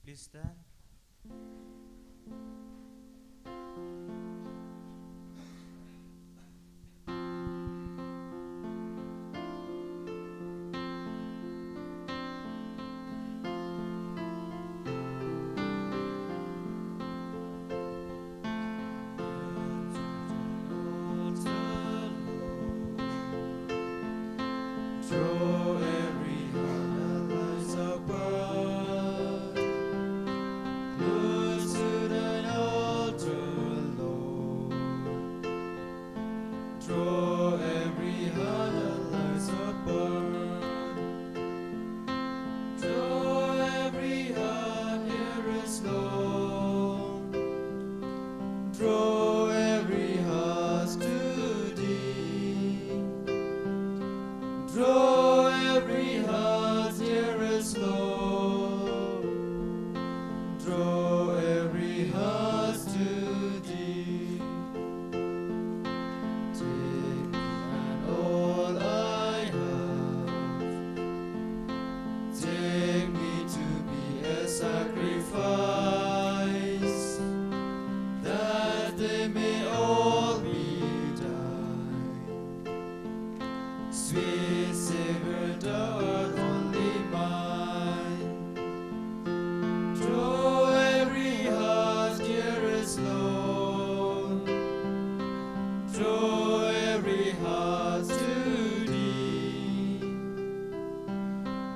Please stand. Draw every heart that lies upward. Look to thine altar, Lord. Draw every heart that lies upward. Draw every heart, dearest Lord. Draw every heart to thee. Draw every heart, dearest Lord. Draw every heart to thee. Take me and all I have. Take me to be a sacrifice, that they may all be thine. Sweet Savior, thou art only mine. Draw every heart, dearest Lord. Draw every heart to thee.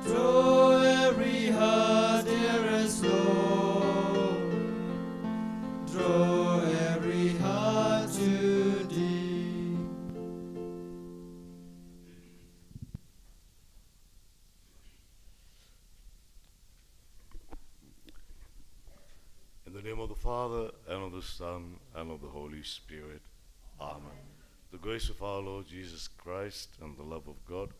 Draw every heart, dearest Lord. Draw every heart to thee. In the name of the Father, and of the Son, and of the Holy Spirit. Amen. The grace of our Lord Jesus Christ, and the love of God,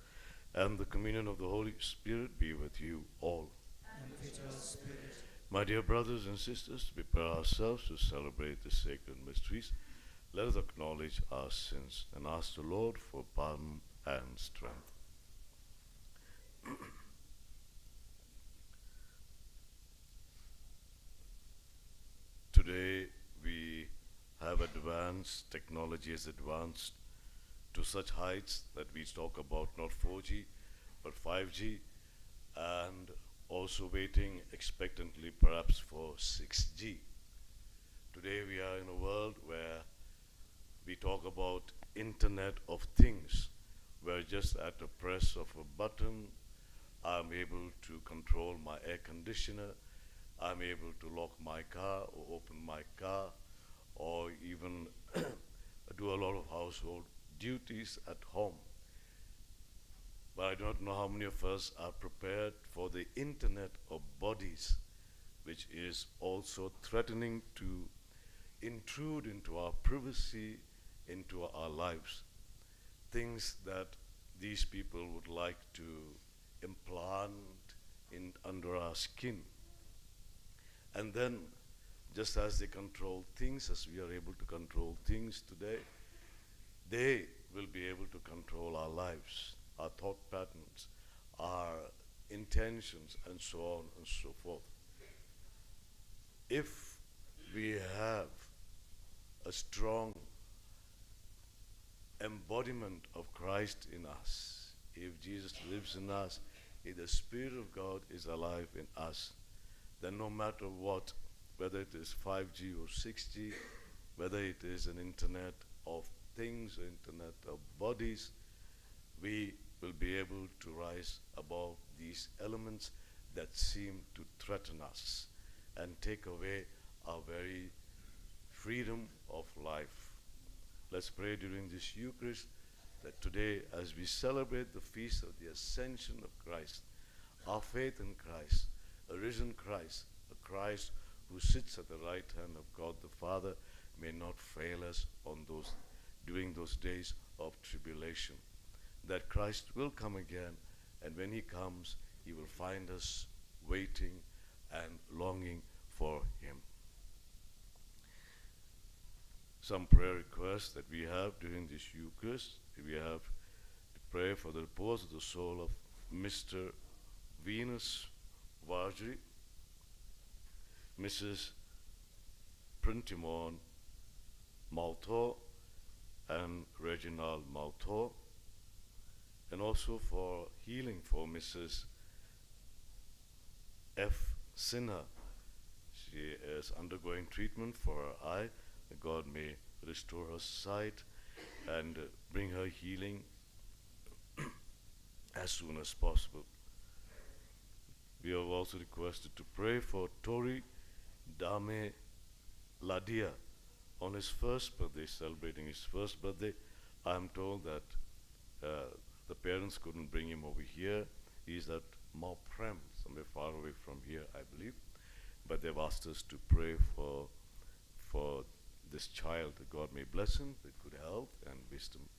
and the communion of the Holy Spirit be with you all. And with your spirit. My dear brothers and sisters, to prepare ourselves to celebrate the sacred mysteries, let us acknowledge our sins and ask the Lord for pardon and strength. Today we have advanced, technology has advanced to such heights that we talk about not 4G but 5G, and also waiting expectantly perhaps for 6G. Today we are in a world where we talk about Internet of Things, where just at the press of a button I'm able to control my air conditioner, I'm able to lock my car or open my car, or even do a lot of household duties at home. But I don't know how many of us are prepared for the Internet of Bodies, which is also threatening to intrude into our privacy, into our lives. Things that these people would like to implant under our skin. And then, just as they control things, as we are able to control things today, they will be able to control our lives, our thought patterns, our intentions, and so on and so forth. If we have a strong embodiment of Christ in us, if Jesus lives in us, if the Spirit of God is alive in us, then no matter what, whether it is 5G or 6G, whether it is an Internet of Things or Internet of Bodies, we will be able to rise above these elements that seem to threaten us and take away our very freedom of life. Let's pray during this Eucharist that today, as we celebrate the feast of the Ascension of Christ, our faith in Christ, a risen Christ, a Christ who sits at the right hand of God the Father, may not fail us during those days of tribulation. That Christ will come again, and when he comes, he will find us waiting and longing for him. Some prayer requests that we have during this Eucharist. We have to pray for the repose of the soul of Mr. Venus Varjari, Mrs. Printimon Malto and Reginald Malto, and also for healing for Mrs. F. Sinha. She is undergoing treatment for her eye. God may restore her sight and bring her healing as soon as possible. We have also requested to pray for Tori Dame Ladia on his first birthday, celebrating his first birthday. I am told that the parents couldn't bring him over here. He's at Mauprem, somewhere far away from here, I believe. But they've asked us to pray for this child, that God may bless him with good health and wisdom.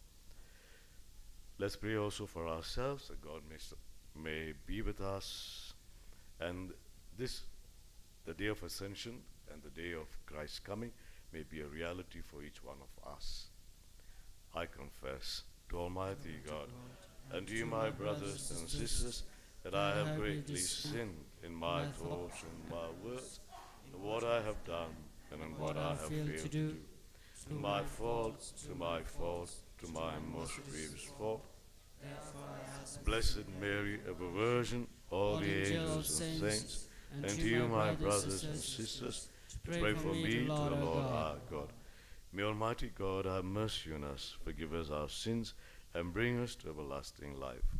Let's pray also for ourselves, that God may be with us. And this, the day of Ascension and the day of Christ's coming, may be a reality for each one of us. I confess to Almighty God and to you, my brothers and sisters, that I have greatly sinned in my thoughts and my words, in what I have done and in what I have failed to do. To my fault, to my fault, to my most grievous fault. Blessed Mary, ever Virgin, all the angels and saints, and to you, my brothers and sisters, to pray for me to the Lord our God. May Almighty God have mercy on us, forgive us our sins, and bring us to everlasting life.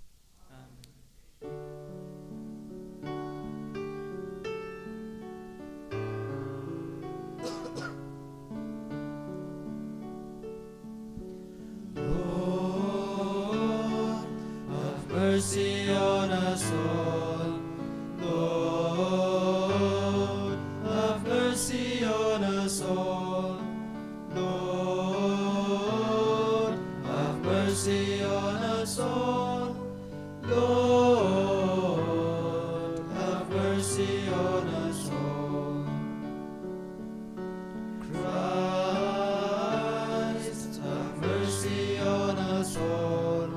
Mercy on us all, Lord, have mercy on us all, Lord, have mercy on us all, Lord, have mercy on us all. Christ, have mercy on us all,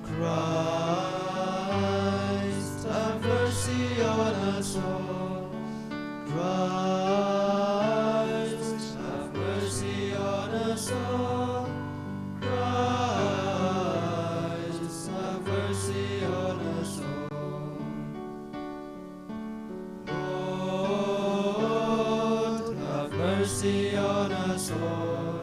Christ, have mercy on us all. Christ, have mercy on us all. Christ, have mercy on us all. Lord, have mercy on us all.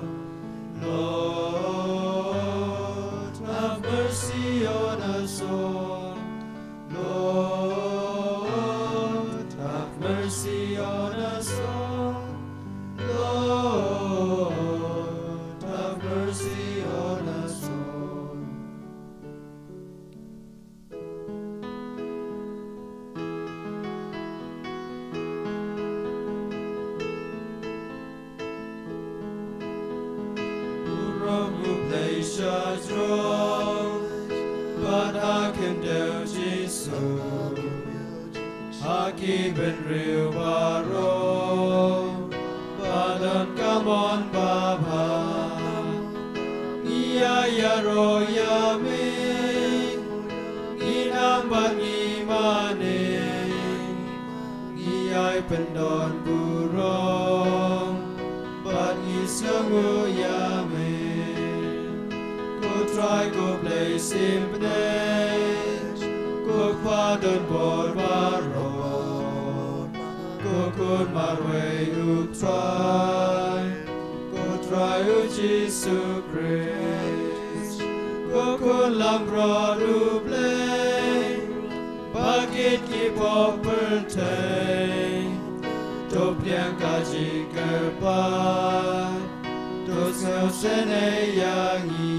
Lord, have mercy on us all. Lord, have mercy on us all. Lord, have mercy on us all. Wrong who plays church wrong, but hakim del Jesu, hakim ben real baro, badan kamon baba, iya yaro yame, inambat ngimane, iyai pendon burong, but isangu yame. Go try, go play simpness, go pardon borbaron, go good marway who try Jesus Christ, go good lambrod who play, bakit ki poperte, topian kaji kerpan, dos sene yangi.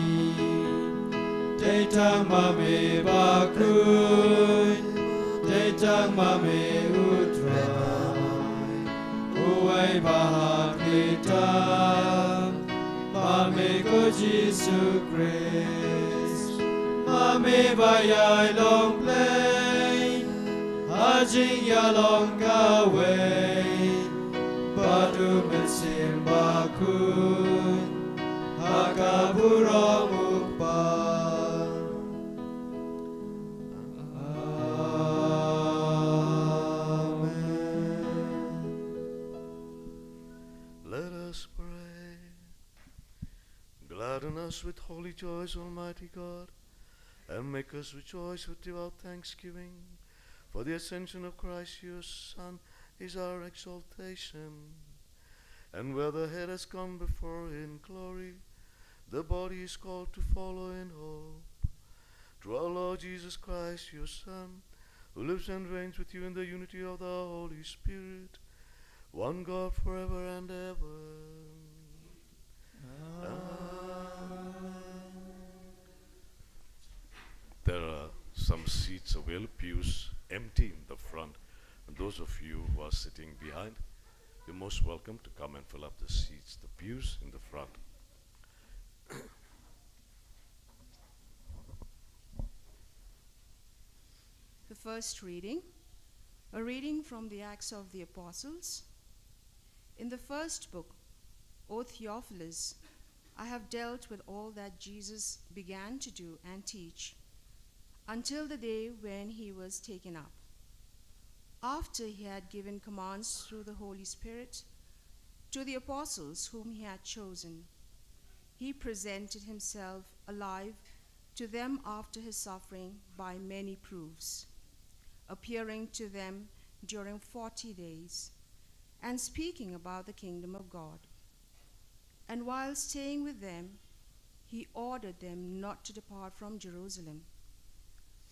Detang mame bakun, detang mame utrai, uai bahat kita, mame ko Jesus Christ, mame bayai long play, hajing ya long gawe, batu mesin bakun, hakaburong ukpa. Gladden us with holy joys, Almighty God, and make us rejoice with devout thanksgiving. For the ascension of Christ, your Son, is our exaltation. And where the head has gone before in glory, the body is called to follow in hope. Through our Lord Jesus Christ, your Son, who lives and reigns with you in the unity of the Holy Spirit, one God forever and ever. Amen. There are some seats available, pews empty in the front. And those of you who are sitting behind, you're most welcome to come and fill up the seats, the pews in the front. The first reading, a reading from the Acts of the Apostles. In the first book, O Theophilus, I have dealt with all that Jesus began to do and teach, until the day when he was taken up. After he had given commands through the Holy Spirit to the apostles whom he had chosen, he presented himself alive to them after his suffering by many proofs, appearing to them during 40 days, and speaking about the kingdom of God. And while staying with them, he ordered them not to depart from Jerusalem,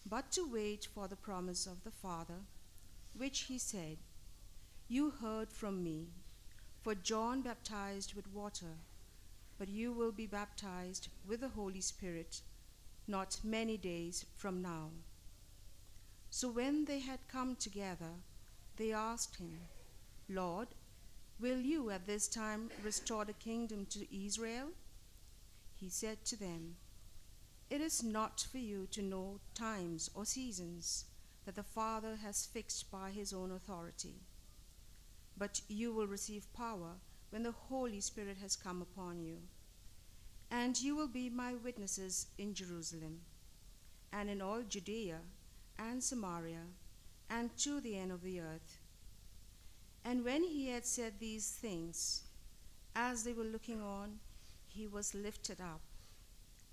but to wait for the promise of the Father, which he said, "You heard from me, for John baptized with water, but you will be baptized with the Holy Spirit not many days from now." So when they had come together, they asked him, "Lord, will you at this time restore the kingdom to Israel?" He said to them, "It is not for you to know times or seasons that the Father has fixed by his own authority. But you will receive power when the Holy Spirit has come upon you. And you will be my witnesses in Jerusalem, and in all Judea and Samaria, and to the end of the earth." And when he had said these things, as they were looking on, he was lifted up,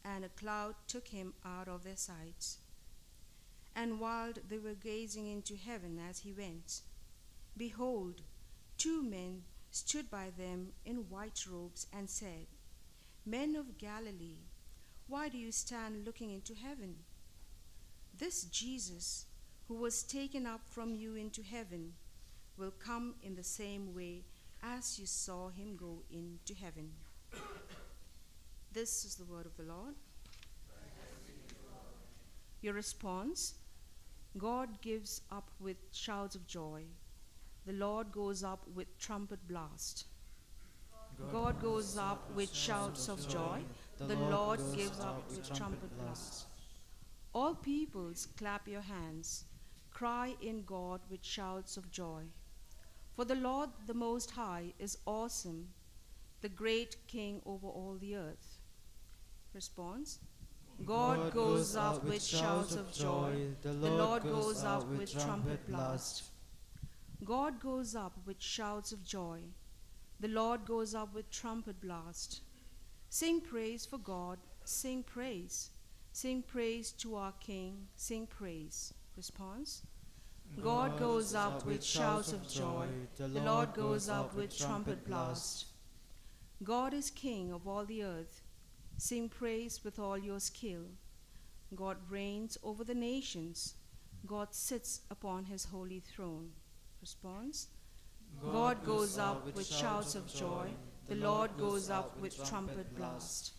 and a cloud took him out of their sight. And while they were gazing into heaven as he went, behold, 2 men stood by them in white robes and said, "Men of Galilee, why do you stand looking into heaven? This Jesus, who was taken up from you into heaven, will come in the same way as you saw him go into heaven." This is the word of the Lord. Your response: God gives up with shouts of joy. The Lord goes up with trumpet blast. God goes up with shouts of joy. The Lord gives up with trumpet blast. All peoples, clap your hands. Cry in God with shouts of joy. For the Lord, the Most High, is awesome, the great King over all the earth. Response: God goes up with shouts of joy. The Lord goes up with trumpet blast. God goes up with shouts of joy. The Lord goes up with trumpet blast. Sing praise for God. Sing praise. Sing praise to our King. Sing praise. Response: God goes up with shouts of joy. The Lord goes up with trumpet blast. God is King of all the earth. Sing praise with all your skill. God reigns over the nations. God sits upon his holy throne. Response: God goes up with shouts of joy. The Lord goes up with trumpet blast.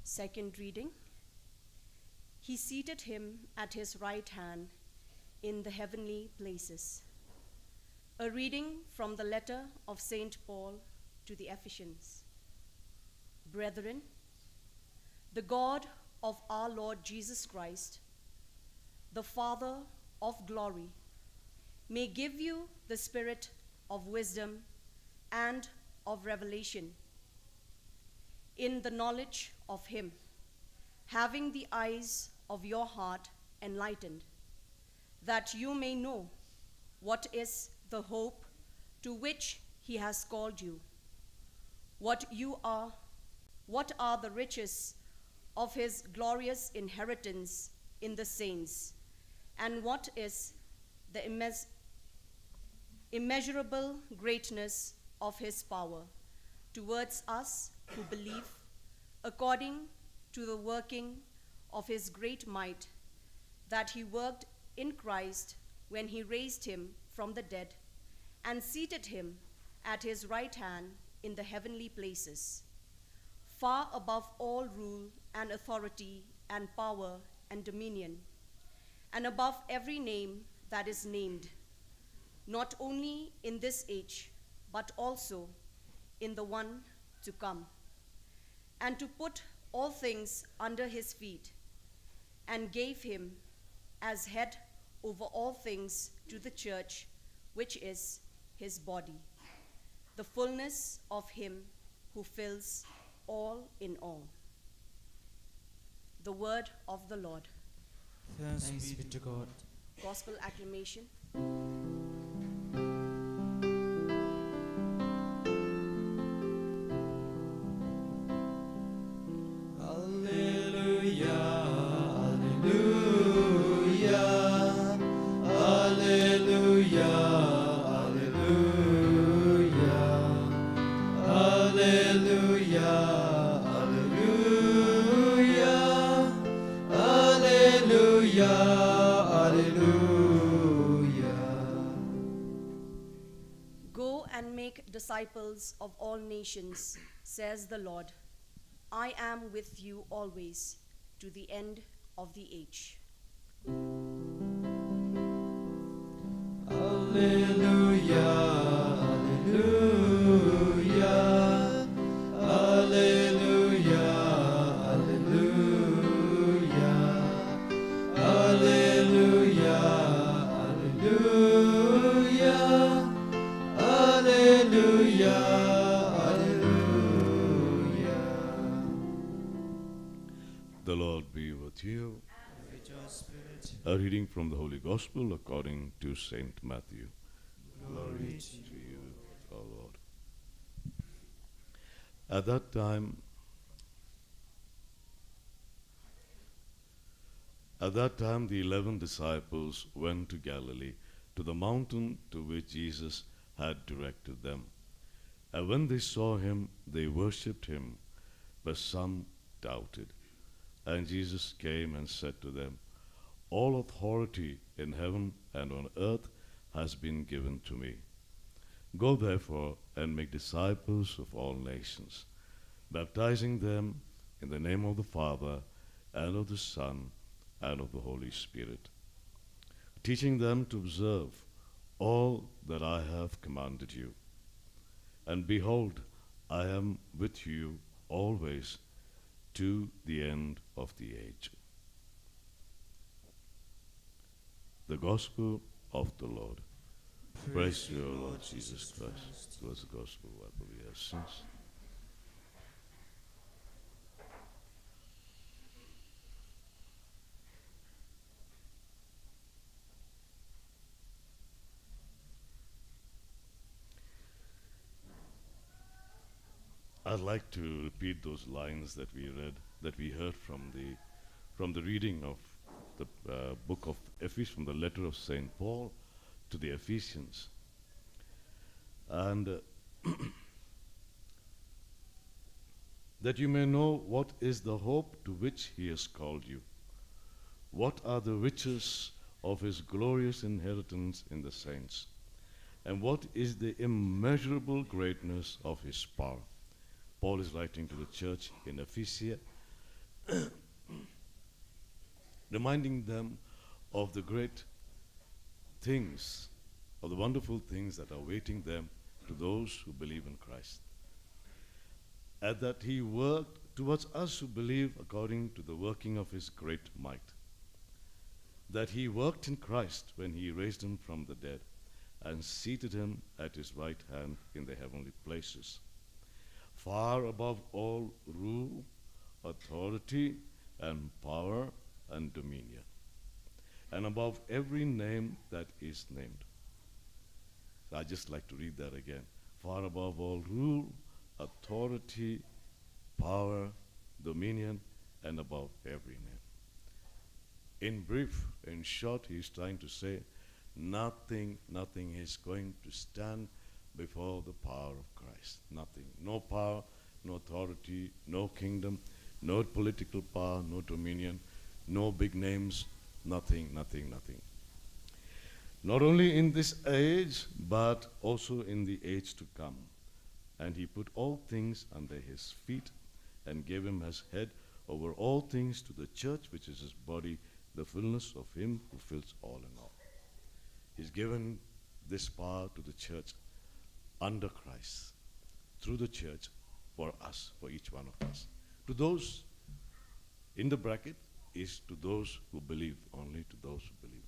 Second reading. He seated him at his right hand in the heavenly places. A reading from the letter of St. Paul to the Ephesians. Brethren, the God of our Lord Jesus Christ, the Father of glory, may give you the spirit of wisdom and of revelation, in the knowledge of him, having the eyes of your heart enlightened, that you may know what is the hope to which he has called you, what are the riches of his glorious inheritance in the saints, and what is the immeasurable greatness of his power towards us who believe, according to the working of his great might, that he worked in Christ when he raised him from the dead and seated him at his right hand in the heavenly places, far above all rule and authority and power and dominion, and above every name that is named, not only in this age, but also in the one to come, and to put all things under his feet, and gave him as head over all things to the church, which is his body, the fullness of him who fills all in all. The word of the Lord. Thanks be to God. Gospel acclamation. Alleluia, alleluia, alleluia, alleluia, alleluia, alleluia, alleluia, alleluia. Go and make disciples of all nations, says the Lord. I am with you always, to the end of the age. Alleluia, alleluia, alleluia, alleluia, alleluia, alleluia, alleluia, alleluia. The Lord be with you. With your spirit, A reading from the Holy Gospel according to Saint Matthew. glory To you, O Lord. At that time, the 11 disciples went to Galilee, to the mountain to which Jesus had directed them. And when they saw him, they worshipped him, but some doubted. And Jesus came and said to them, all authority in heaven and on earth has been given to me. Go therefore and make disciples of all nations, baptizing them in the name of the Father and of the Son and of the Holy Spirit, teaching them to observe all that I have commanded you. And behold, I am with you always to the end of the age. The Gospel of the Lord. Praise to you, O Lord Jesus Christ. It was the Gospel of what we have sins. I'd like to repeat those lines that we read, that we heard from the reading of the book of Ephesians, from the letter of Saint Paul to the Ephesians. And that you may know what is the hope to which he has called you, what are the riches of his glorious inheritance in the saints, and what is the immeasurable greatness of his power. Paul is writing to the church in Ephesia, reminding them of the great things, of the wonderful things that are awaiting them to those who believe in Christ. And that he worked towards us who believe according to the working of his great might. That he worked in Christ when he raised him from the dead and seated him at his right hand in the heavenly places, far above all rule, authority, and power and dominion, and above every name that is named. So I just like to read that again. Far above all rule, authority, power, dominion, and above every name. In brief, in short, he's trying to say nothing is going to stand before the power of Christ. Nothing. No power, no authority, no kingdom, no political power, no dominion, no big names, nothing. Not only in this age, but also in the age to come. And he put all things under his feet and gave him as head over all things to the church, which is his body, the fullness of him who fills all in all. He's given this power to the church under Christ, through the church, for us, for each one of us. To those, in the bracket, is to those who believe, only to those who believe.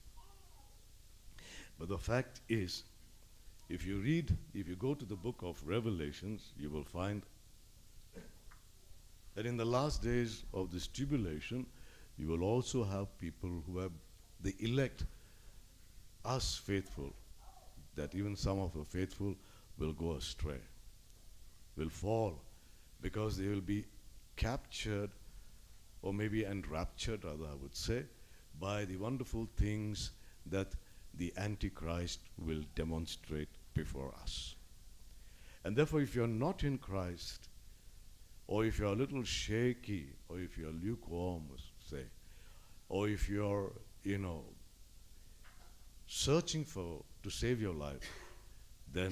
But the fact is, if you go to the book of Revelations, you will find that in the last days of this tribulation, you will also have people who have the elect, us faithful, that even some of the faithful will go astray, will fall, because they will be captured, or maybe enraptured, rather I would say, by the wonderful things that the Antichrist will demonstrate before us. And therefore, if you're not in Christ, or if you're a little shaky, or if you're lukewarm, say, or if you're, searching to save your life, then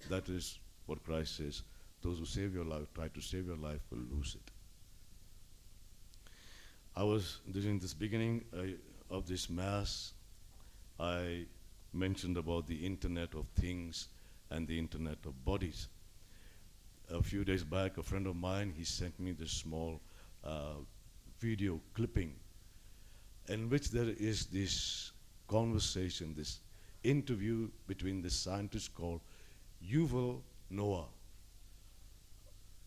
that is what Christ says. Those who try to save your life will lose it. I was, during this beginning of this Mass, I mentioned about the Internet of Things and the Internet of Bodies. A few days back, a friend of mine, he sent me this small video clipping in which there is this conversation, this interview between this scientist called Yuval Noah.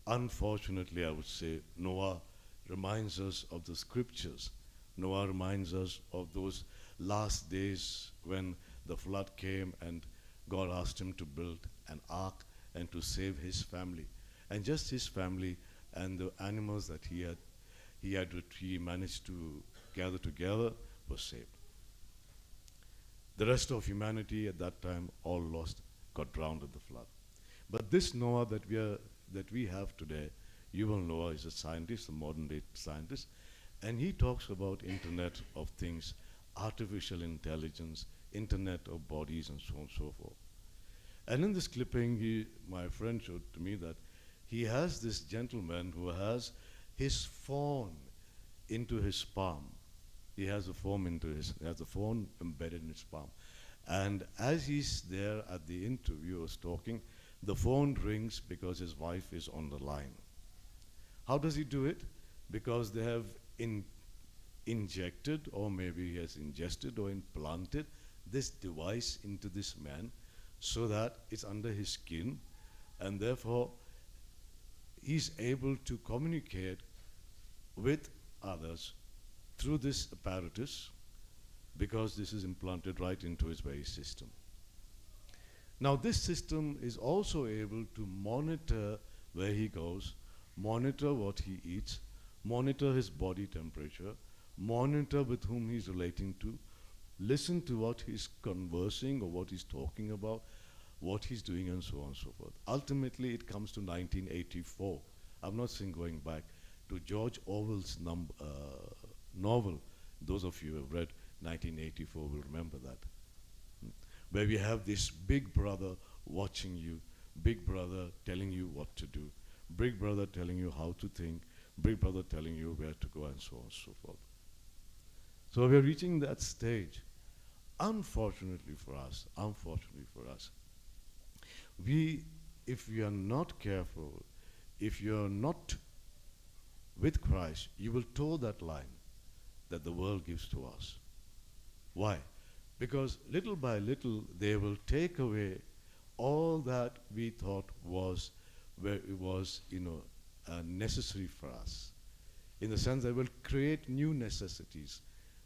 Unfortunately, I would say, Noah reminds us of the scriptures. Noah reminds us of those last days when the flood came and God asked him to build an ark and to save his family. And just his family and the animals that he managed to gather together were saved. The rest of humanity at that time, all lost, got drowned in the flood. But this Noah that we have today, Yuval Noah is a scientist, a modern day scientist, and he talks about Internet of Things, artificial intelligence, Internet of Bodies, and so on and so forth. And in this clipping, my friend showed to me that he has this gentleman who has his phone into his palm. He has a phone embedded in his palm. And as he's there at the interview, was talking, the phone rings because his wife is on the line. How does he do it? Because they have injected, or maybe he has ingested or implanted this device into this man so that it's under his skin, and therefore he's able to communicate with others through this apparatus, because this is implanted right into his very system. Now this system is also able to monitor where he goes, monitor what he eats, monitor his body temperature, monitor with whom he's relating to, listen to what he's conversing or what he's talking about, what he's doing, and so on and so forth. Ultimately, it comes to 1984. I'm not saying going back to George Orwell's novel. Those of you who have read 1984 will remember that. Where we have this big brother watching you, big brother telling you what to do, big brother telling you how to think, big brother telling you where to go, and so on and so forth. So we're reaching that stage. Unfortunately for us, if we are not careful, if you're not with Christ, you will toe that line that the world gives to us. Why? Because little by little, they will take away all that we thought was where it was, necessary for us. In the sense that will create new necessities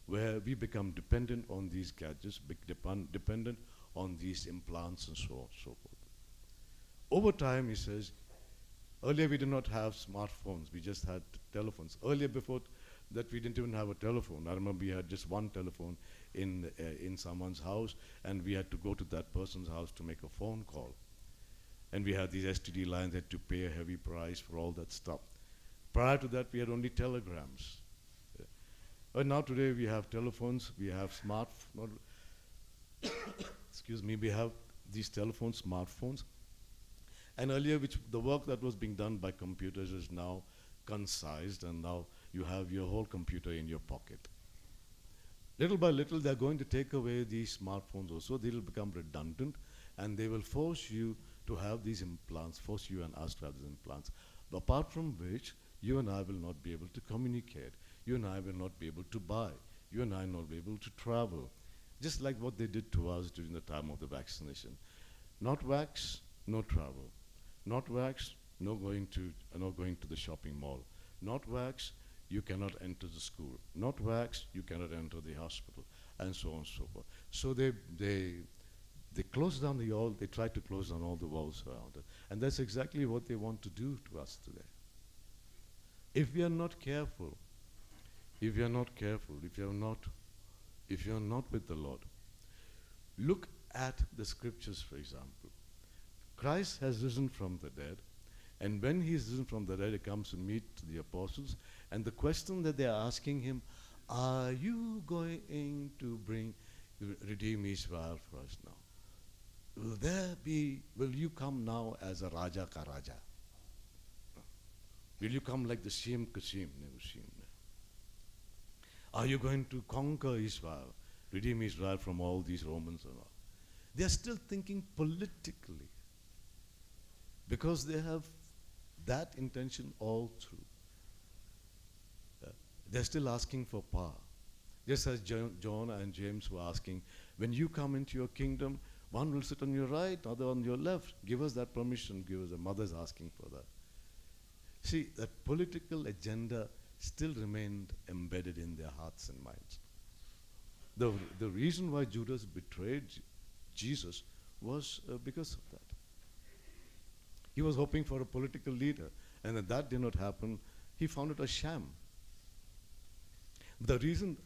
where we become dependent on these gadgets, dependent on these implants and so on and so forth. Over time, he says, earlier we did not have smartphones, we just had telephones. Earlier, before that, we didn't even have a telephone. I remember we had just one telephone in someone's house, and we had to go to that person's house to make a phone call. And we had these STD lines, had to pay a heavy price for all that stuff. Prior to that, we had only telegrams. But now today we have telephones, we have excuse me, we have these telephones, smartphones. And earlier, the work that was being done by computers is now concised, and now you have your whole computer in your pocket. Little by little, they're going to take away these smartphones also. They'll become redundant, and they will force you to have these implants, force you and us to have these implants. But apart from which, you and I will not be able to communicate. You and I will not be able to buy. You and I will not be able to travel. Just like what they did to us during the time of the vaccination. Not vax, no travel. Not vax, no going to the shopping mall. Not vax, you cannot enter the school. Not vax, you cannot enter the hospital, and so on and so forth. So they close down they try to close down all the walls around it. And that's exactly what they want to do to us today. If we are not careful, if you're not with the Lord, look at the scriptures, for example. Christ has risen from the dead, and when he is risen from the dead, he comes to meet the apostles, and the question that they are asking him, are you going to redeem Israel for us now? Will you come now as a Raja ka Raja? Will you come like the Shem Kashim? Are you going to conquer Israel, redeem Israel from all these Romans and all? They are still thinking politically, because they have that intention all through. They're still asking for power. Just as John and James were asking, when you come into your kingdom, one will sit on your right, other on your left. Give us that permission. The mother's asking for that. See, that political agenda still remained embedded in their hearts and minds. The reason why Judas betrayed Jesus was because of that. He was hoping for a political leader, and when that did not happen, he found it a sham. The reason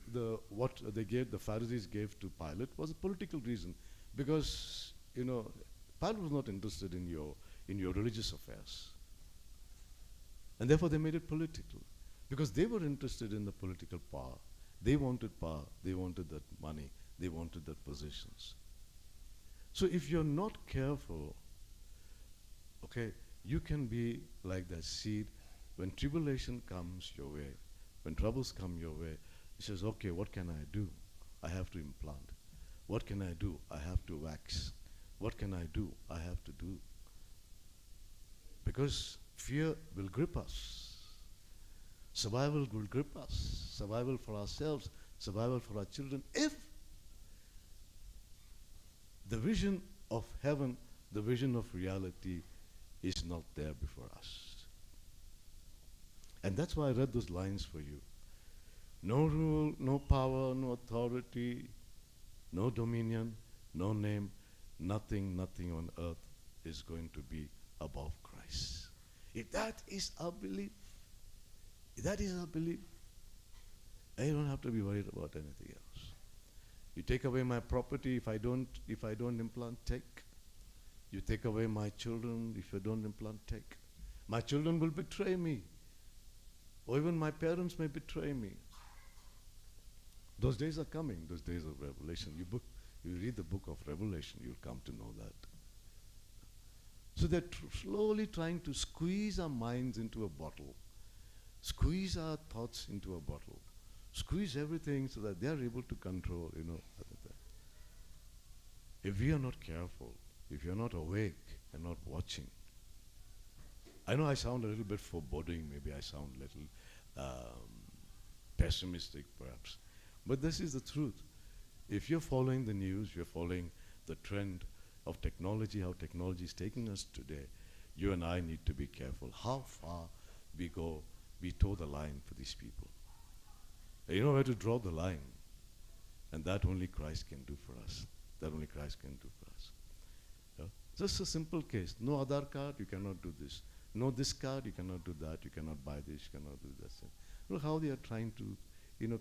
what the Pharisees gave to Pilate was a political reason, because Pilate was not interested in your religious affairs, and therefore they made it political, because they were interested in the political power. They wanted power. They wanted that money. They wanted that positions. So if you're not careful, you can be like that seed. When tribulation comes your way, when troubles come your way, it says, okay, what can I do? I have to implant. What can I do? I have to wax. What can I do? I have to do. Because fear will grip us. Survival will grip us. Survival for ourselves, survival for our children. If the vision of heaven, the vision of reality is not there before us. And that's why I read those lines for you. No rule, no power, no authority, no dominion, no name, nothing on earth is going to be above Christ. If that is our belief, I don't have to be worried about anything else. You take away my property if I don't implant, take. You take away my children if you don't implant, take. My children will betray me. Or even my parents may betray me. Those days are coming, those days of Revelation. You read the book of Revelation, you'll come to know that. So they're slowly trying to squeeze our minds into a bottle, squeeze our thoughts into a bottle, squeeze everything so that they're able to control, everything. If we are not careful, if you're not awake and not watching, I know I sound a little bit foreboding, maybe I sound a little pessimistic perhaps, but this is the truth. If you're following the news, you're following the trend of technology, how technology is taking us today, you and I need to be careful how far we go, we toe the line for these people. You know where to draw the line. And that only Christ can do for us. That only Christ can do for us. Yeah? Just a simple case. No Aadhaar card, you cannot do this. No this card, you cannot do that. You cannot buy this, you cannot do that. Look how they are trying to,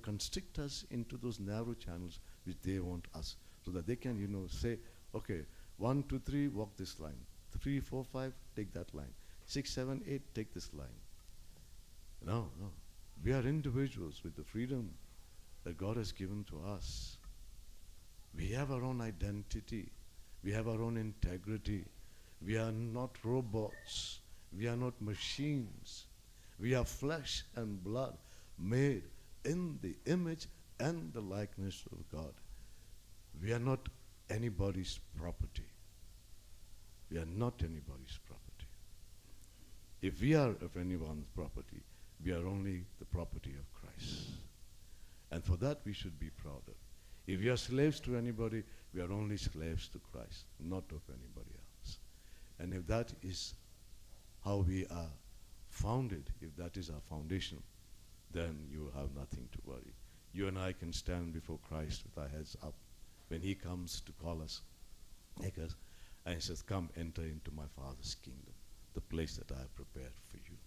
constrict us into those narrow channels which they want us, so that they can, say, okay, 1, 2, 3, walk this line. 3, 4, 5, take that line. 6, 7, 8, take this line. No. We are individuals with the freedom that God has given to us. We have our own identity. We have our own integrity. We are not robots. We are not machines. We are flesh and blood made in the image and the likeness of God. We are not anybody's property. We are not anybody's property. If we are of anyone's property, we are only the property of Christ. And for that we should be proud of. If we are slaves to anybody, we are only slaves to Christ, not of anybody else. And if that is how we are founded, if that is our foundation, then you have nothing to worry. You and I can stand before Christ with our heads up when he comes to call us, and he says, come, enter into my Father's kingdom, the place that I have prepared for you.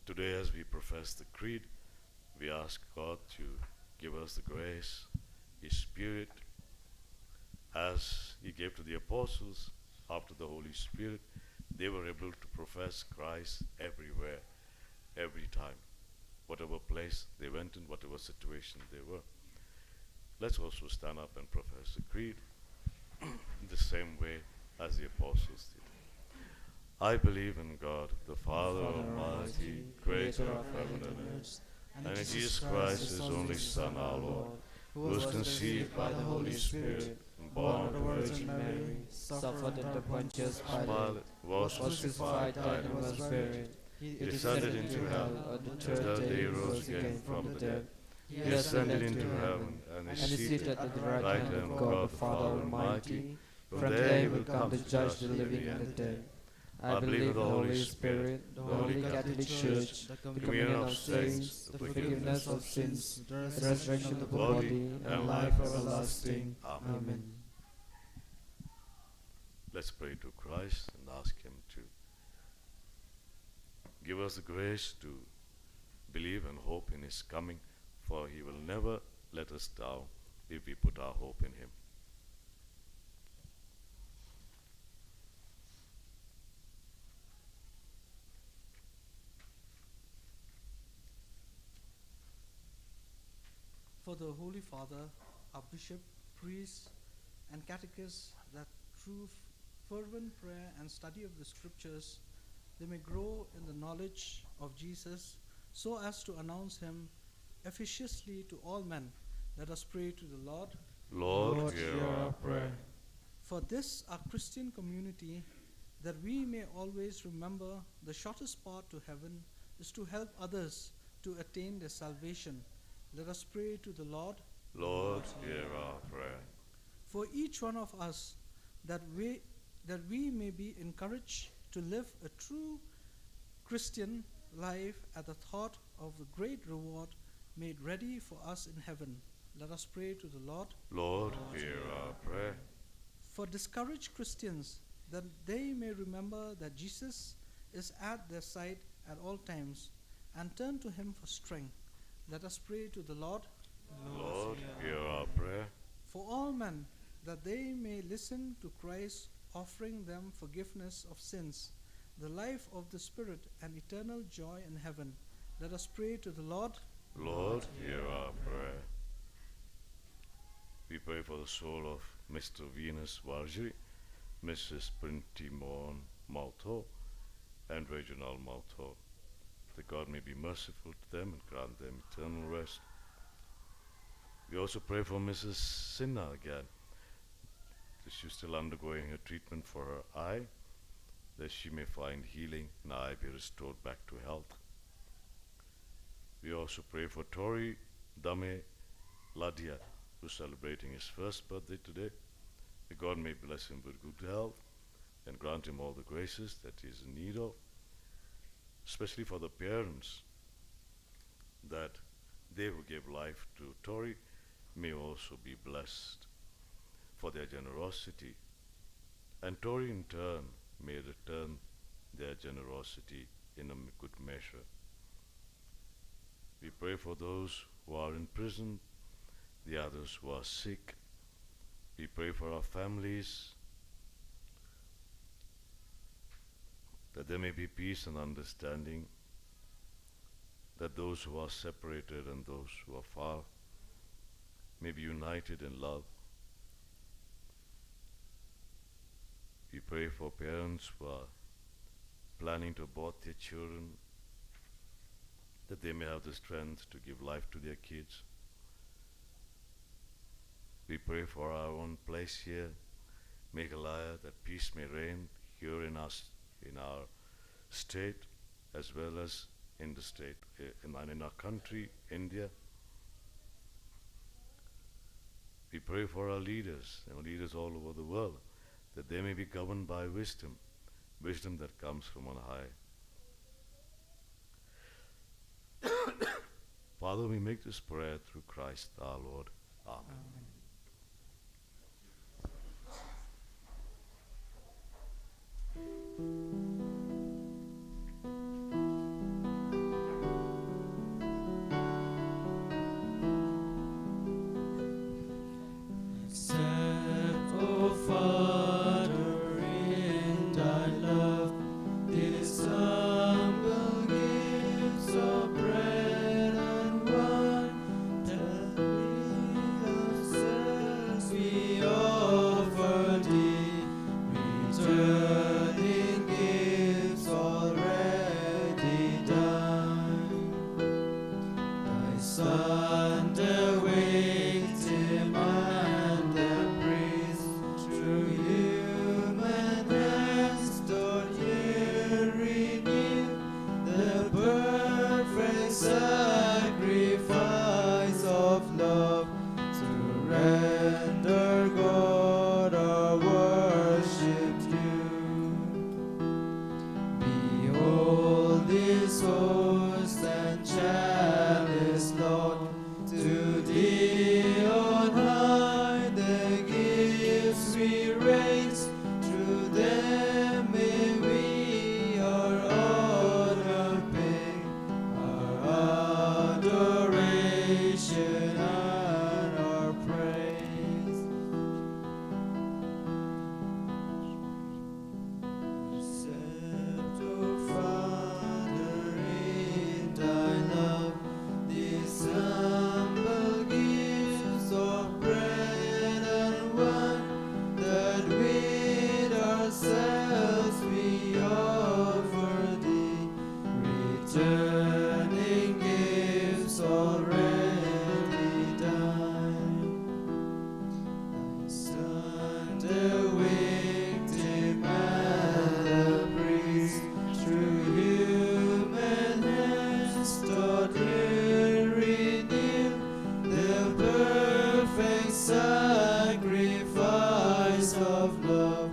Today, as we profess the creed, we ask God to give us the grace, his Spirit, as he gave to the apostles. After the Holy Spirit, they were able to profess Christ everywhere, every time, whatever place they went in, whatever situation they were. Let's also stand up and profess the creed in the same way as the apostles did. I believe in God, the Father Almighty, creator of heaven and earth, and in Jesus Christ, his only Son, our Lord, who was conceived by the Holy Spirit, born of the Virgin Mary, suffered under Pontius Pilate, was crucified, died, and was buried. He descended into hell. On the third day he rose again from the dead. He ascended into heaven and And is is seated at the right right hand of God the Father Almighty. From there he will come to judge the living and the dead. I believe in the Holy Spirit, the Holy Catholic Church, the communion of saints, the forgiveness of sins, the resurrection of the body, and life everlasting. Amen. Let's pray to Christ and ask him to give us the grace to believe and hope in his coming, for he will never let us down if we put our hope in him. For the Holy Father, our bishop, priests, and catechists, that through fervent prayer and study of the scriptures, they may grow in the knowledge of Jesus, so as to announce him efficaciously to all men. Let us pray to the Lord. Lord, hear our prayer. For this, our Christian community, that we may always remember the shortest path to heaven is to help others to attain their salvation. Let us pray to the Lord. Lord, hear our prayer. For each one of us, that we may be encouraged to live a true Christian life at the thought of the great reward made ready for us in heaven. Let us pray to the Lord. Lord, hear our prayer. For discouraged Christians, that they may remember that Jesus is at their side at all times, and turn to him for strength. Let us pray to the Lord. Lord, hear our prayer. For all men, that they may listen to Christ, offering them forgiveness of sins, the life of the Spirit, and eternal joy in heaven. Let us pray to the Lord. Lord, hear our prayer. We pray for the soul of Mr. Venus Varjari, Mrs. Printimon Malto, and Reginald Malto, that God may be merciful to them and grant them eternal rest. We also pray for Mrs. Sinha again. She's still undergoing her treatment for her eye, that she may find healing and eye be restored back to health. We also pray for Tori Dame Ladia, who's celebrating his first birthday today. May God may bless him with good health and grant him all the graces that he is in need of, especially for the parents, that they who gave life to Tori may also be blessed for their generosity, and Tori in turn may return their generosity in a good measure. We pray for those who are in prison, the others who are sick. We pray for our families, that there may be peace and understanding, that those who are separated and those who are far may be united in love. We pray for parents who are planning to abort their children, that they may have the strength to give life to their kids. We pray for our own place here, Meghalaya, that peace may reign here in our state, as well as in the state, in our country, India. We pray for our leaders and leaders all over the world, that they may be governed by wisdom, wisdom that comes from on high. Father, we make this prayer through Christ our Lord. Amen. Amen. Accept, O Father, in thy love, this humble gifts of bread and wine, that we ourselves we offer thee, returning gifts already done. Thy Son, the victim and the priest, through human hands doth here renew the perfect sacrifice of love, to render God our worship due. Behold this host and chalice, Lord, to thee on high the gifts we raise, through them may we our honor pay, our adoration and our praise. Accept, O Father, in thy love, these humble gifts of bread and wine, that with ourselves we offer thee, returning gifts already done. Thy Son, the victim and the priest, through human hands doth here renew the perfect sacrifice of love,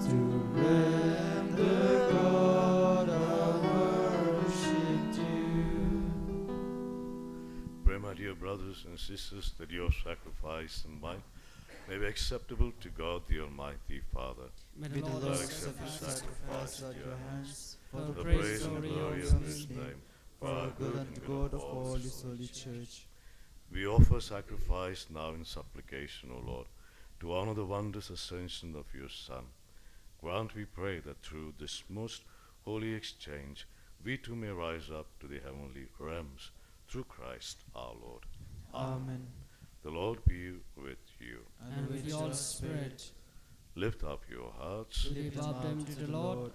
to render God our worship due. Pray, my dear brothers and sisters, that your sacrifice and mine may be acceptable to God the Almighty Father. May May the the Lord Lord accept the sacrifice at your hands for The the praise and and glory glory of of his his name, name, for our good and the good of all his holy church. We offer sacrifice now in supplication, O Lord, to honor the wondrous ascension of your Son. Grant, we pray, that through this most holy exchange, we too may rise up to the heavenly realms, through Christ our Lord. Amen. The Lord be with you. And with your spirit, Lift up your hearts. lift up them to the Lord.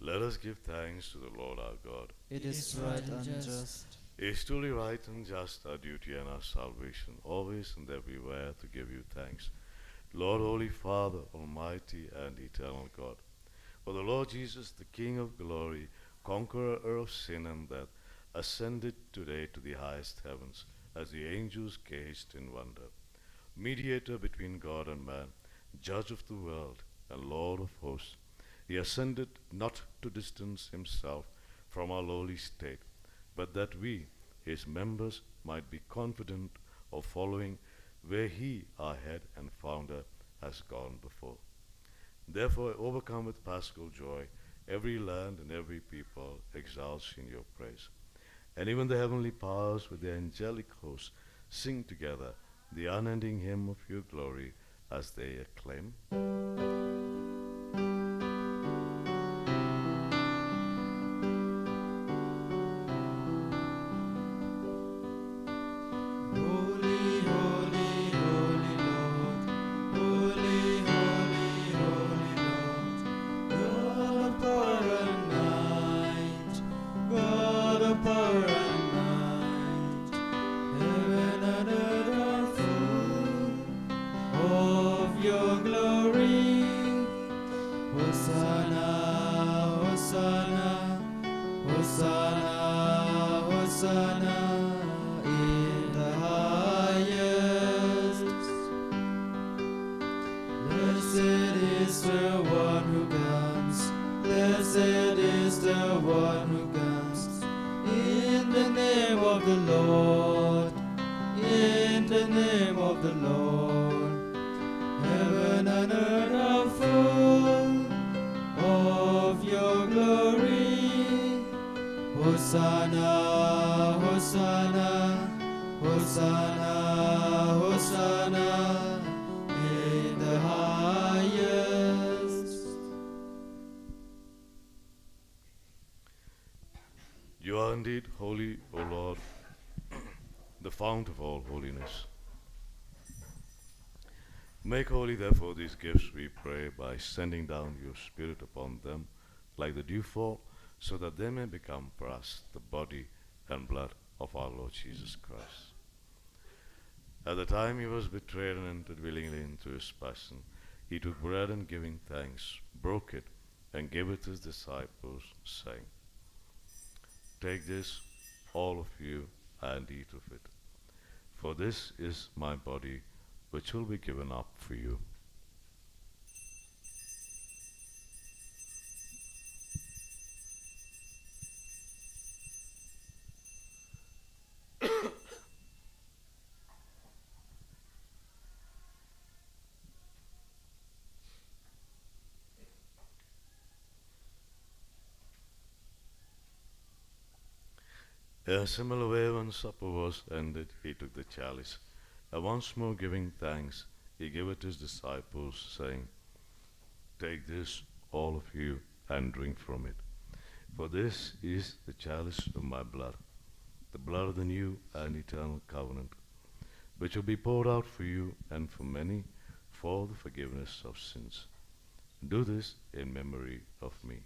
Let us give thanks to the Lord our God. It is right and just. It is truly right and just our duty and our salvation, always and everywhere to give you thanks, Lord, Holy Father, Almighty and Eternal God. For the Lord Jesus, the King of glory, conqueror of sin and death, ascended today to the highest heavens, as the angels gazed in wonder. Mediator between God and man, judge of the world and Lord of hosts, he ascended not to distance himself from our lowly state, but that we, his members, might be confident of following where he, our head and founder, has gone before. Therefore, overcome with paschal joy, every land and every people exalts in your praise. And even the heavenly powers with their angelic hosts sing together the unending hymn of your glory as they acclaim. Holy, holy, holy Lord. Holy, holy, holy Lord. God of power and might. God of power and might. Heaven and earth are full of your glory. Hosanna, Hosanna, Hosanna, Hosanna in the highest. Blessed is the one who comes, blessed is the one who comes, in the name of the Lord, in the name of the Lord. Heaven and earth are full of your glory. Hosanna, Hosanna, Hosanna, Hosanna in the highest. You are indeed holy, O Lord, the fount of all holiness. Make holy, therefore, these gifts, we pray, by sending down your Spirit upon them like the dewfall, so that they may become for us the body and blood of our Lord Jesus Christ. At the time he was betrayed and entered willingly into his passion, he took bread and giving thanks, broke it, and gave it to his disciples, saying, "Take this, all of you, and eat of it. For this is my body, which will be given up for you." In a similar way, when supper was ended, he took the chalice, and once more giving thanks, he gave it to his disciples, saying, "Take this, all of you, and drink from it. For this is the chalice of my blood, the blood of the new and eternal covenant, which will be poured out for you and for many for the forgiveness of sins. Do this in memory of me."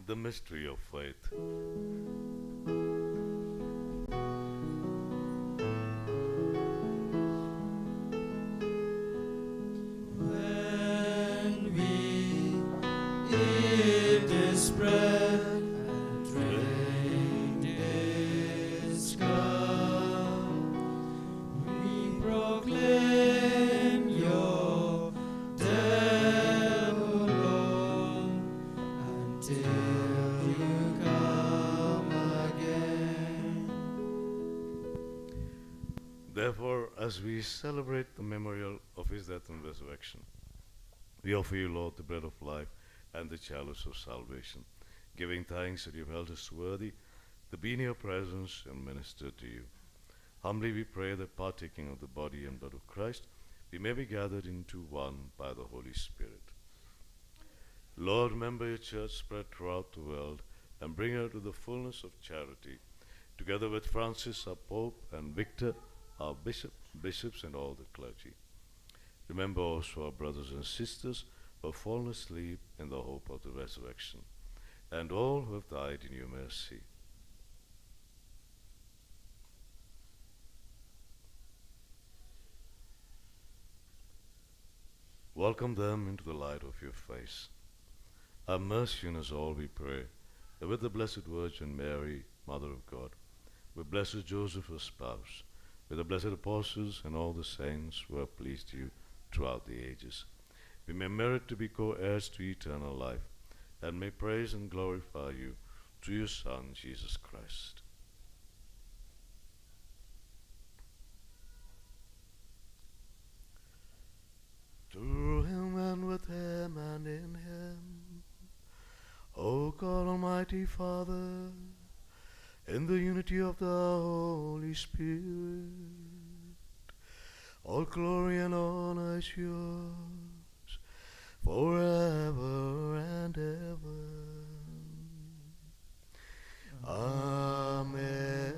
The mystery of faith. When we eat this bread and drink this cup, we proclaim your death, O Lord, until you come again. Therefore, as we celebrate the memorial of his death and resurrection, we offer you, Lord, the bread of life and the chalice of salvation, giving thanks that you have held us worthy to be in your presence and minister to you. Humbly we pray that, partaking of the body and blood of Christ, we may be gathered into one by the Holy Spirit. Lord, remember your church spread throughout the world and bring her to the fullness of charity, together with Francis, our Pope, and Victor, our bishops, and all the clergy. Remember also our brothers and sisters who have fallen asleep in the hope of the resurrection, and all who have died in your mercy. Welcome them into the light of your face. Have mercy on us all, we pray, and with the Blessed Virgin Mary, Mother of God, with blessed Joseph, her spouse, with the blessed apostles and all the saints who have pleased you throughout the ages, we may merit to be co-heirs to eternal life, and may praise and glorify you through your Son, Jesus Christ. Through him and with him and in him, O God, Almighty Father, in the unity of the Holy Spirit, all glory and honor is yours forever and ever. Amen.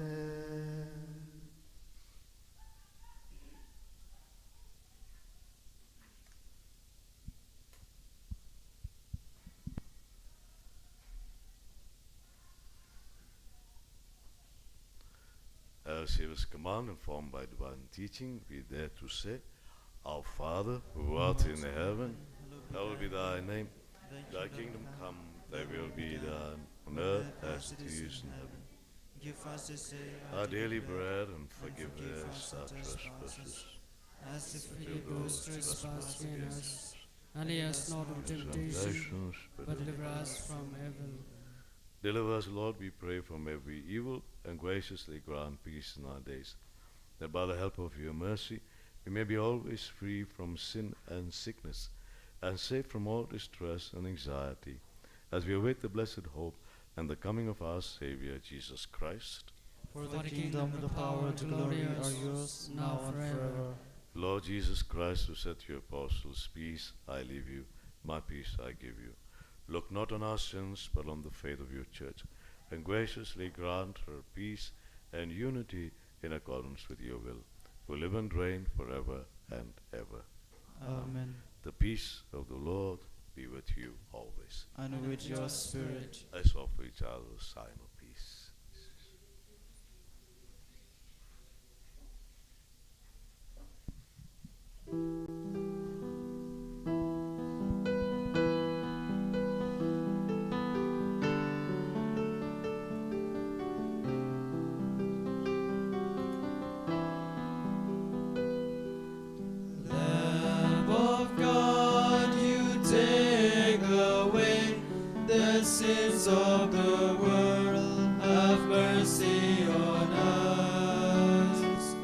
As he was commanded and formed by divine teaching, we dare to say, Our Father, who art in heaven, hallowed be thy name. Thy kingdom come, thy will be done, on earth as it is in heaven. Give us this day Our daily bread, and forgive us our trespasses, as we forgive those who trespass against us. And lead us not into temptation, but deliver us from evil. Deliver us, Lord, we pray, from every evil, and graciously grant peace in our days, that by the help of your mercy we may be always free from sin and sickness, and safe from all distress and anxiety, as we await the blessed hope and the coming of our Savior, Jesus Christ. For the kingdom, the power, and the glory are yours, now and forever. Lord Jesus Christ, who said to your apostles, Peace I leave you, my peace I give you. Look not on our sins, but on the faith of your church, and graciously grant her peace and unity in accordance with your will, who live and reign forever and ever. Amen. The peace of the Lord be with you always. And with your spirit. Let's offer each other a sign of peace. Lamb of God, you take away the sins of the world. Have mercy on us.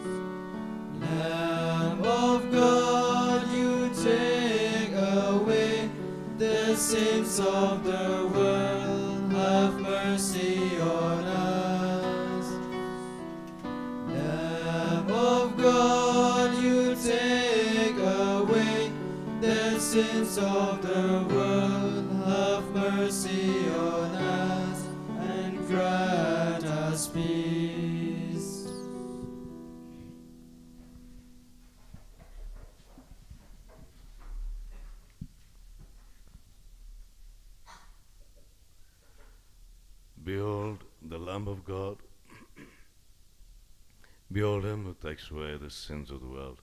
Lamb of God, you take away the sins of the world. Have mercy on us. Lamb of God, you take away the sins of the world. Have mercy on us and grant us peace. Behold the Lamb of God. Behold him who takes away the sins of the world.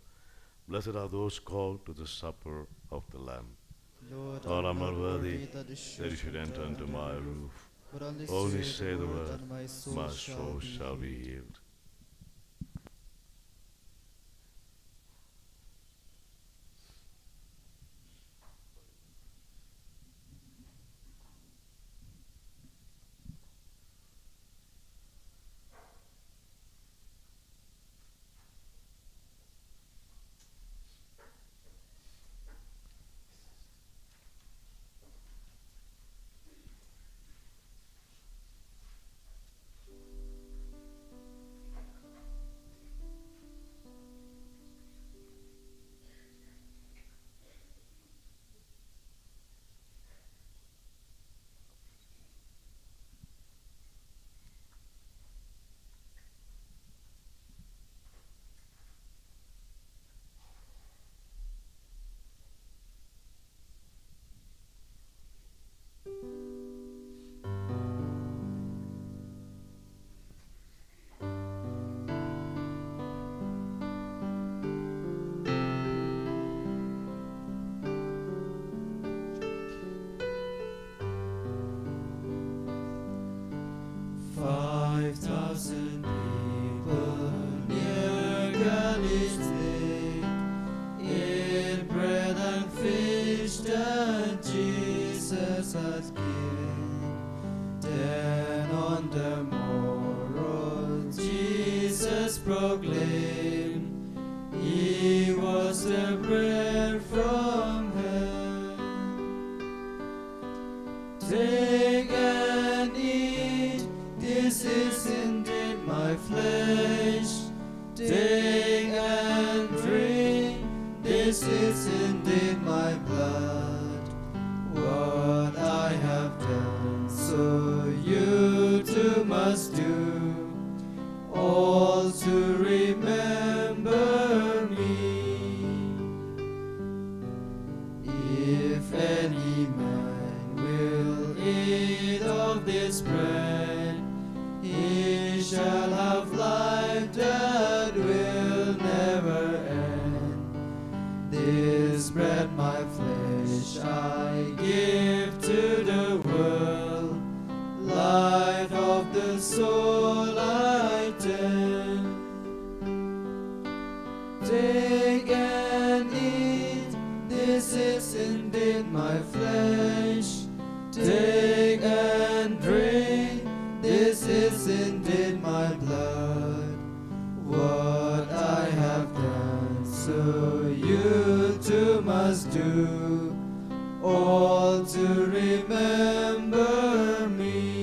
Blessed are those called to the supper of the Lamb. Lord, I'm not worthy that that you should enter into my roof. but Only say the word, and my my soul shall be healed. Jesus had given. Then on the morrow Jesus proclaimed, He was the bread from heaven. Take and eat, this is indeed my flesh. Take and drink, this is indeed my blood. What I have done, so you too must do, all to remember me. If any man will eat of this bread, he shall have life that will never end. This bread, my flesh, I give to the world, life of the soul I tend. Take and eat, this is indeed my flesh. Take and drink, this is indeed my blood. What I have done, so you too must do, all to remember me.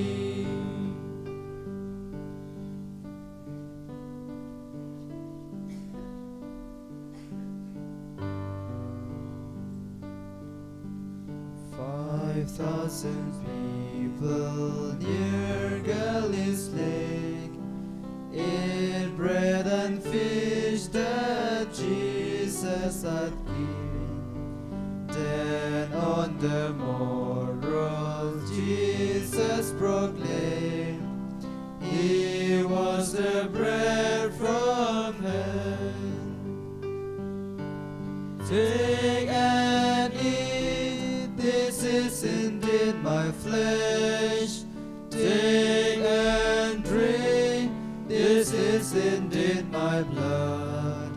"5,000 people near Galilee's lake ate bread and fish that Jesus had given. Then on the morrow Jesus proclaimed, He was the bread from heaven. Take and eat, this is indeed my flesh. Take and drink, this is indeed my blood.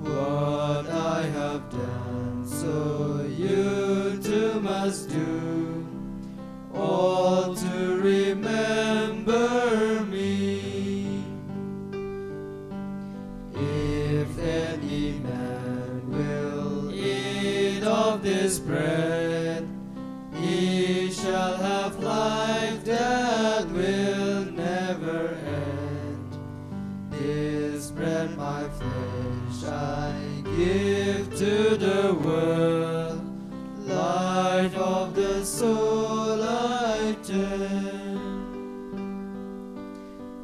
What I have done, so you too must do, all to remember me. If any man will eat of this bread, he shall have life that will never end. This bread, my flesh, I give to the world, life of the soul I tend.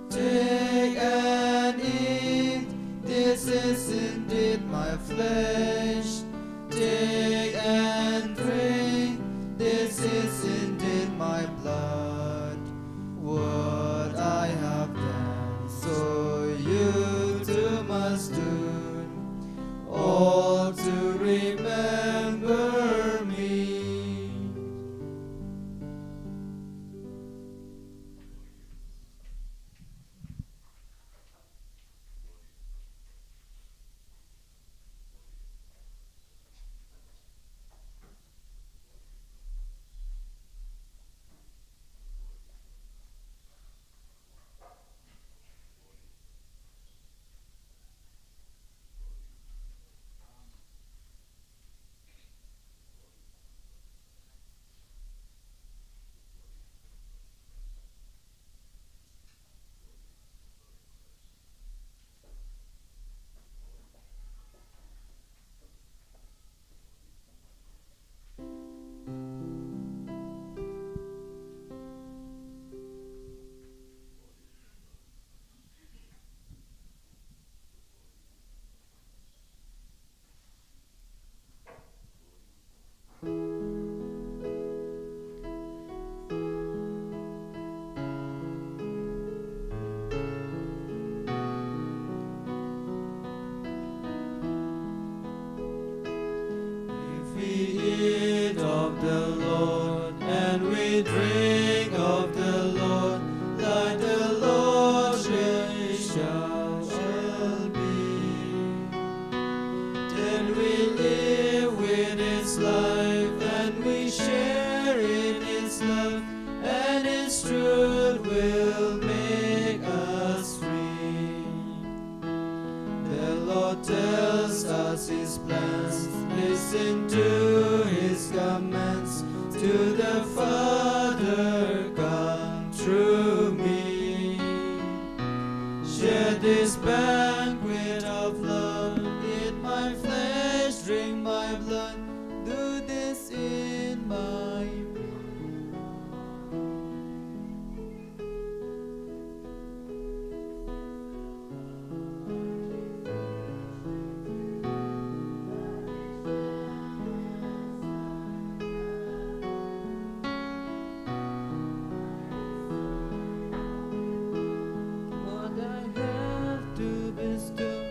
Take and eat, this is indeed my flesh. Take and drink, to his commands, to the Father come through me. Share this banquet of love, eat my flesh, drink my blood, do this in my what I have to bestow.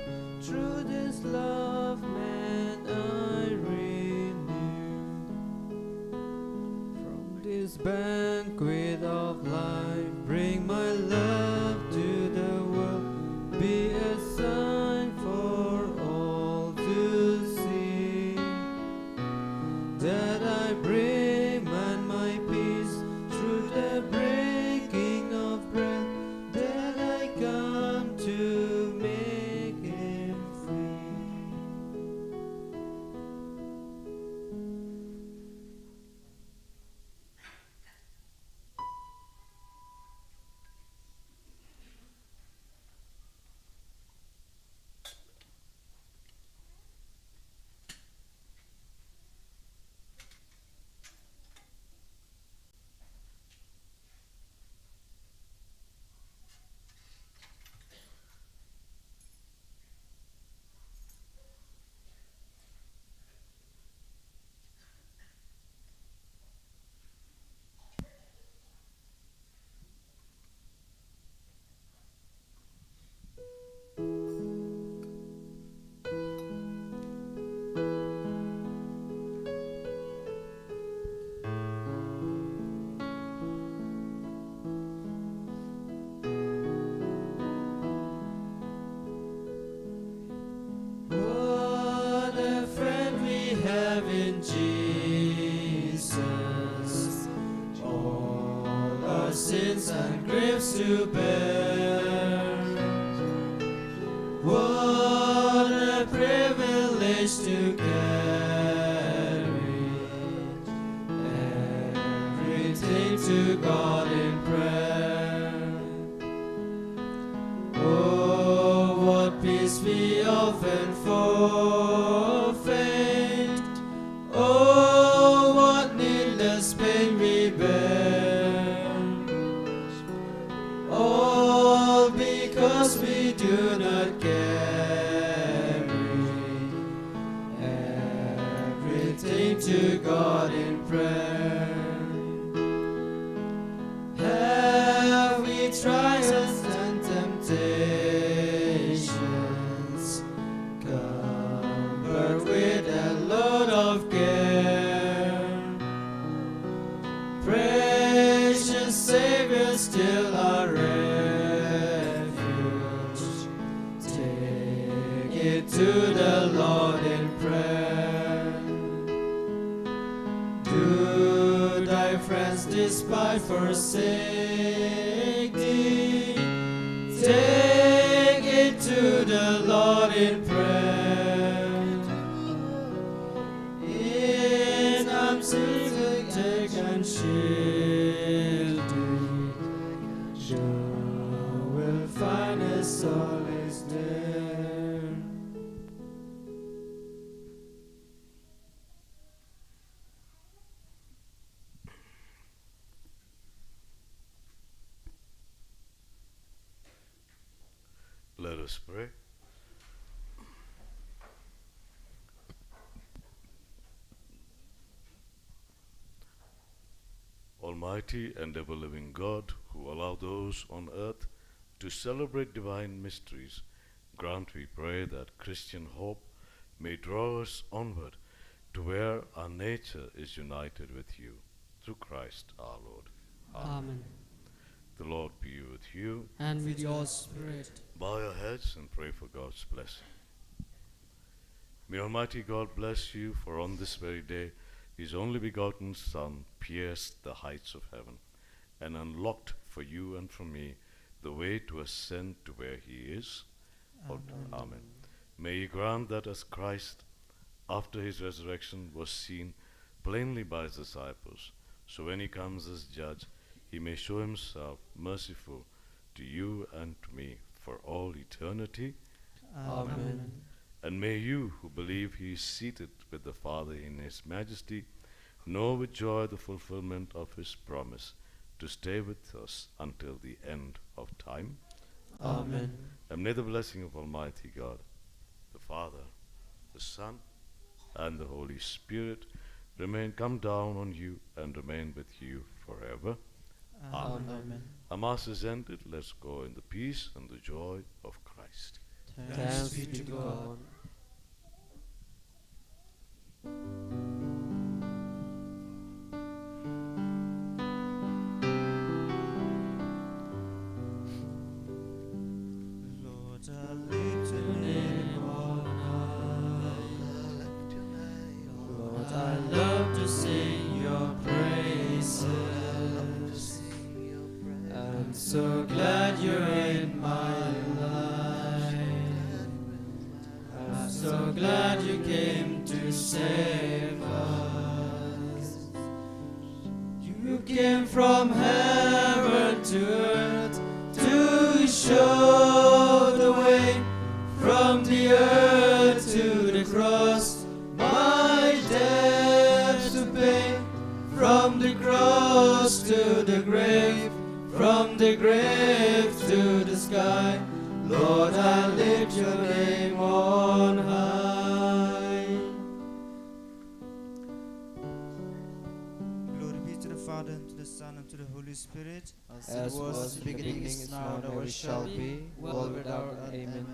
Through this love, man, I renew. From this banquet of life, bring my love to the world. Be a sign for all to see, that I bring man my peace through the breaking of bread, that I come to make him free. What a friend we have in Jesus, all our sins and griefs to bear. What a privilege to carry everything to God in prayer. Oh, what peace we often forfeit. Oh, what needless pain we bear. All because we do not carry everything to God in prayer. Have we trials and temptations, covered with a load of care? Precious Savior, still our refuge. Take it to the Lord in prayer. Do thy friends despise, forsake thee? Take it to the Lord in prayer. In arms take and shield thee. Sure will find a solace there. Let us pray. Almighty and ever-living God, who allow those on earth to celebrate divine mysteries, grant, we pray, that Christian hope may draw us onward to where our nature is united with you, through Christ our Lord. Amen. The Lord be with you. And with your spirit. Bow your heads and pray for God's blessing. May Almighty God bless you, for on this very day His only begotten Son pierced the heights of heaven and unlocked for you and for me the way to ascend to where He is. Amen. May He grant that as Christ after his resurrection, was seen plainly by his disciples. So when he comes as judge, he may show himself merciful to you and to me for all eternity. Amen. And may you, who believe he is seated with the Father in his majesty, know with joy the fulfillment of his promise to stay with us until the end of time. Amen. And may the blessing of Almighty God, the Father, the Son, and the Holy Spirit come down on you and remain with you forever. Amen. Our Mass is ended. Let's go in the peace and the joy of Christ. Thanks be to God. Lord, I lift your name on high. Lord, I love to sing your praises. I'm so glad you're in my life. I'm so glad you came to save us. You came from heaven to earth to show the way, from the earth to the cross, my debt to pay, from the cross to the grave, from the grave to the sky. Lord, I lift your name on high. Glory be to the Father, and to the Son, and to the Holy Spirit. As was in the beginning, is now, and ever shall be, world without end. Amen.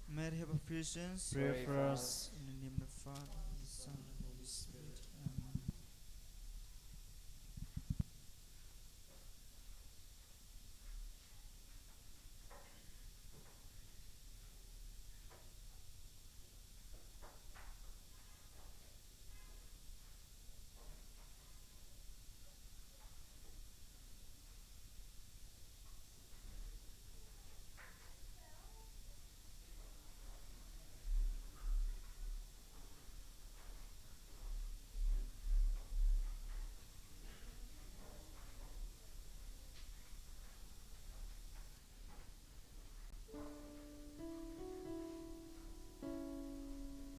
Mary, have patience. Pray for us.